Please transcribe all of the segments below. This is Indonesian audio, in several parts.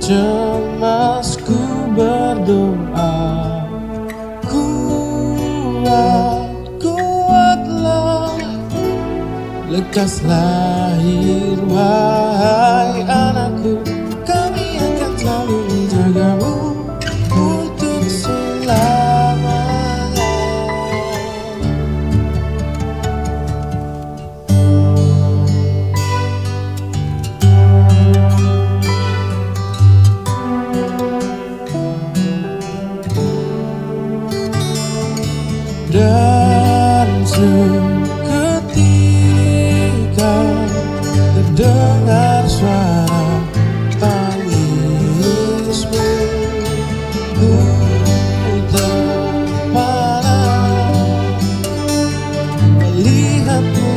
cemasku berdoa. Kuatlah, lekas lahir wahai anakku. Kami akan selalu menjagamu untuk selamanya. Dan seketika terdengar suara tangismu. Ku terpana melihatmu,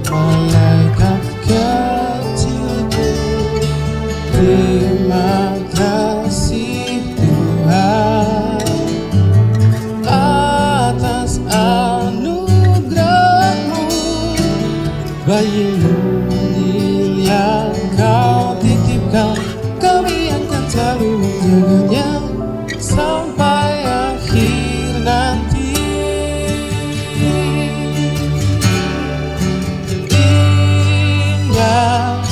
malaikat kecilku. Terima kasih Tuhan atas anugerah-Mu. Bayi mungil yang Kau titipkan, kami akan selalu menjaganya sampai akhir nanti. Indah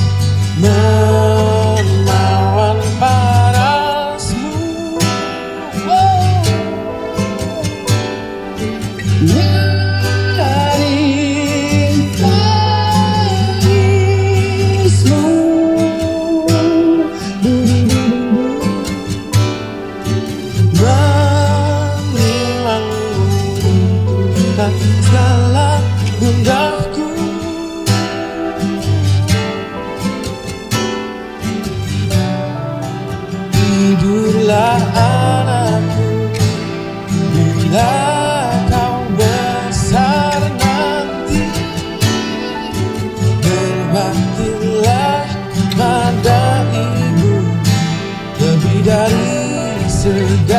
menawan parasmu, dari tangismu. Menimang segala gundahku. Tidurlah anakku, bila kau besar nanti. Berbaktilah pada ibu lebih dari segala.